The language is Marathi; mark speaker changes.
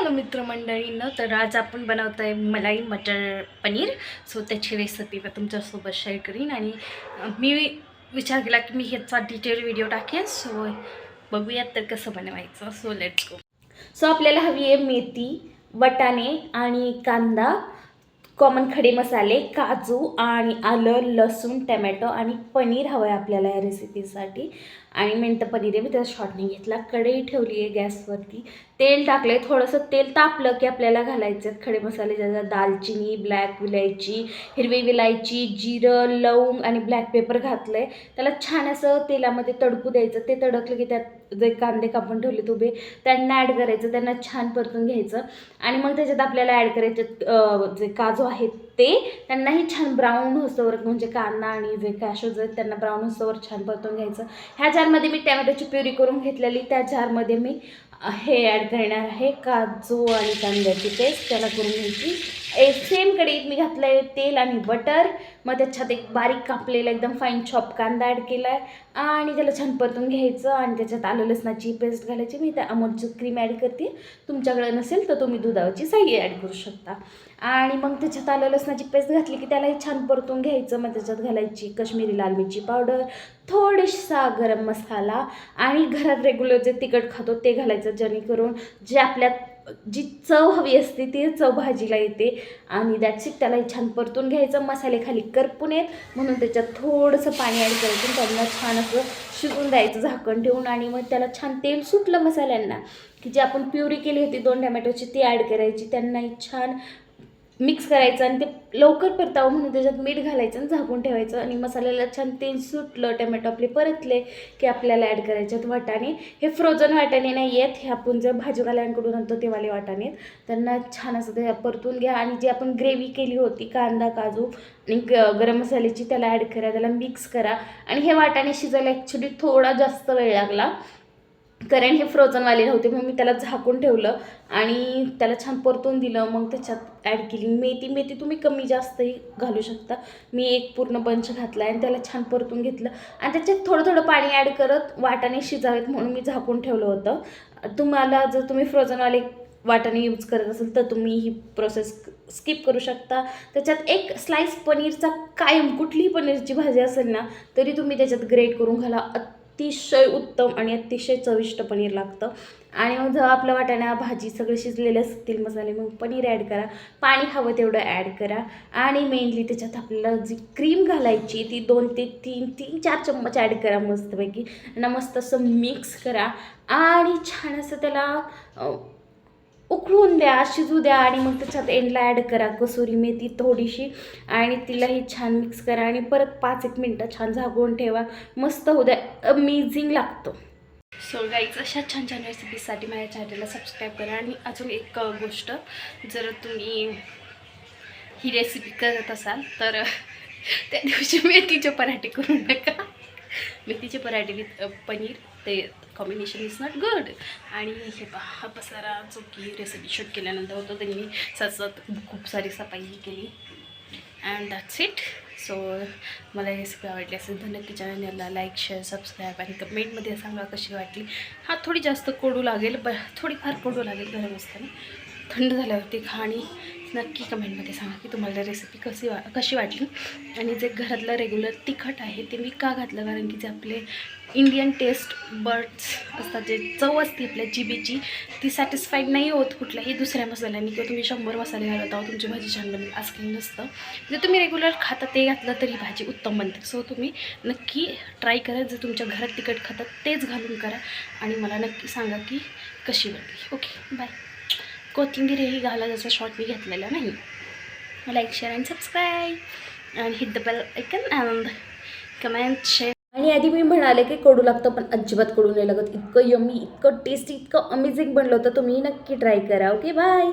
Speaker 1: हॅलो मित्रमंडळींनो, तर आज आपण बनवत आहे मलाई मटर पनीर. सो त्याची रेसिपी मी तुमच्यासोबत शेअर करीन आणि मी विचार केला की मी ह्याचा डिटेल व्हिडिओ टाकेन. सो बघूयात तर कसं बनवायचं. So let's go. सो आपल्याला हवी आहे मेथी, वाटाणे आणि कांदा, कॉमन खडे मसाले, काजू आणि आलं, लसूण, टमॅटो आणि पनीर हवं आहे आपल्याला या रेसिपीसाठी. आणि मेन तर पनीर आहे, मी त्याचा शॉर्ट नाही घेतला. कढई ठेवली आहे गॅसवरती, तेल टाकलं आहे. थोडंसं तेल तापलं की आपल्याला घालायचे आहेत खडे मसाले, ज्याच्यात दालचिनी, ब्लॅक विलायची, हिरवी विलायची, जिरं, लवंग आणि ब्लॅक पेपर घातलं आहे. त्याला छान असं तेलामध्ये तडकू द्यायचं. ते तडकलं की त्यात जे कांदे कापून ठेवले उभे त्यांना ॲड करायचं, त्यांना छान परतून घ्यायचं. आणि मग त्याच्यात आपल्याला ॲड करायचे जे काजू आहेत ते, त्यांनाही छान ब्राऊन होस्तवर, म्हणजे कांदा आणि जे कॅशूज आहेत त्यांना ब्राऊन होस्तवर छान परतून घ्यायचं. ह्या जारमध्ये मी टॅमॅटोची प्युरी करून घेतलेली, त्या जारमध्ये मी हे ॲड करणार आहे काजू आणि कांद्याची पेस्ट. त्याला करून घ्यायची. सेम कढईत मी घातलं आहे तेल आणि बटर. मग त्याच्यात एक बारीक कापलेला एकदम फाईन चॉप कांदा ॲड केला आहे आणि त्याला छान परतून घ्यायचं. आणि त्याच्यात आलं लसणाची पेस्ट घालायची. मी त्या अमूलची क्रीम ॲड करते, तुमच्याकडे नसेल तर तुम्ही दुधाची साई ॲड करू शकता. आणि मग त्याच्यात आलं लसणाची पेस्ट घातली की त्यालाही छान परतून घ्यायचं. मग त्याच्यात घालायची कश्मीरी लाल मिरची पावडर, थोडीसा गरम मसाला आणि घरात रेग्युलर जे तिखट खातो ते घालायचं, जेणेकरून जे आपल्यात जी चव हवी असते ती चव भाजीला येते. आणि दॅट्स इट. त्यालाही छान परतून घ्यायचं. मसाले खाली करपून येत म्हणून त्याच्यात थोडंसं पाणी ॲड करायचं, त्यांना छान असं शिजून द्यायचं झाकण ठेवून. आणि मग त्याला छान तेल सुटलं मसाल्यांना की जी आपण प्युरी केली होती 2 टमॅटोची ती ॲड करायची. त्यांनाही छान मिक्स करायचं आणि ते लवकर परतावं म्हणून त्याच्यात मीठ घालायचं आणि झाकून ठेवायचं. आणि मसाल्याला छान तेल सुटलं, टमॅटो आपले परतले की आपल्याला ॲड करायचे आहेत वाटाणे. हे फ्रोझन वाटाणे नाही आहेत, हे आपण जर भाजीवाल्यांकडून आणतो ते वाले वाटाणे आहेत. त्यांना छान असं ते परतून घ्या. आणि जी आपण ग्रेव्ही केली होती कांदा, काजू आणि गरम मसाल्याची, त्याला ॲड करा, त्याला मिक्स करा. आणि हे वाटाणे शिजायला ॲक्च्युली थोडा जास्त वेळ लागला, कारण हे फ्रोझनवाले नव्हते, मग मी त्याला झाकून ठेवलं आणि त्याला छान परतून दिलं. मग त्याच्यात ॲड केली मेथी तुम्ही कमी जास्तही घालू शकता. मी एक पूर्ण बंच घातला आणि त्याला छान परतून घेतलं. आणि त्याच्यात थोडं थोडं पाणी ॲड करत वाटाणे शिजावेत म्हणून मी झाकून ठेवलं होतं. तुम्हाला जर तुम्ही फ्रोझनवाले वाटाणे यूज करत असेल तर तुम्ही ही प्रोसेस स्किप करू शकता. त्याच्यात एक स्लाइस पनीरचा, कायम कुठलीही पनीरची भाजी असेल ना तरी तुम्ही त्याच्यात ग्रेट करून घाला, अतिशय उत्तम आणि अतिशय चविष्ट पनीर लागतं. आणि मग जेव्हा आपल्या वाटाणा भाजी सगळे शिजलेले असतील मसाले, मग पनीर ॲड करा, पाणी हवं तेवढं ॲड करा. आणि मेनली त्याच्यात आपल्याला जी क्रीम घालायची ती 2 ते 4 चम्मच ॲड करा मस्तपैकी. आणि मस्त असं मिक्स करा आणि छान असं त्याला उकळून द्या, शिजू द्या. आणि मग त्याच्यात एंडला ॲड करा कसुरी मेथी थोडीशी आणि तिलाही छान मिक्स करा. आणि परत 5-1 मिनटं छान झाकून ठेवा, मस्त होऊ द्या, अमेझिंग लागतो. सो गाईज, अशा छान छान रेसिपीजसाठी माझ्या चॅनलला सबस्क्राईब करा. आणि अजून एक गोष्ट, जर तुम्ही ही रेसिपी करत असाल तर त्या दिवशी मेथीचे पराठे करू नका. मेथीचे पराठे विथ पनीर, ते कॉम्बिनेशन इज नॉट गुड. आणि हे पहा पसारा जो की रेसिपी शूट केल्यानंतर होतं, त्यांनी सतत खूप सारी सफाई केली. And that's it. सो मला ही रेसिपी आवडली असेल तर नक्की चॅनलला लाईक, शेअर, सबस्क्राईब आणि कमेंटमध्ये सांगा कशी वाटली. हा थोडी जास्त कडू लागेल, थोडीफार कडू लागेल गरम असताना, थंड झाल्यावरती खा. आणि नक्की कमेंटमध्ये सांगा की तुम्हाला रेसिपी कशी वाटली. आणि जे घरातलं रेग्युलर तिखट आहे ते मी का घातलं, कारण की जे आपले इंडियन टेस्ट बर्ड्स असतात, जे चव असते आपल्या जिभेची, ती सॅटिस्फाईड नाही होत कुठल्याही दुसऱ्या मसाल्याने. किंवा तुम्ही 100 मसाले घालत आहोत तुमची भाजी छान बनेल असं काही नसतं. जर तुम्ही रेग्युलर खाता ते घातलं तरी भाजी उत्तम बनते. सो तुम्ही नक्की ट्राय करा, जर तुमच्या घरात तिखट खातात तेच घालून करा आणि मला नक्की सांगा की कशी वाटली. Okay, bye. कोथिंबीर ही घाला, जसं शॉर्ट मी घेतलेला नाही. लाईक, शेअर अँड सबस्क्राईब आणि hit the bell icon and comment, share. आणि आधी मी म्हणाले की कडू लागतं, पण अजिबात कडू नाही लागत. इतकं यम्मी, इतकं टेस्टी, इतकं अमेझिंग बनलं होतं. तुम्ही नक्की ट्राय करा. Okay, bye.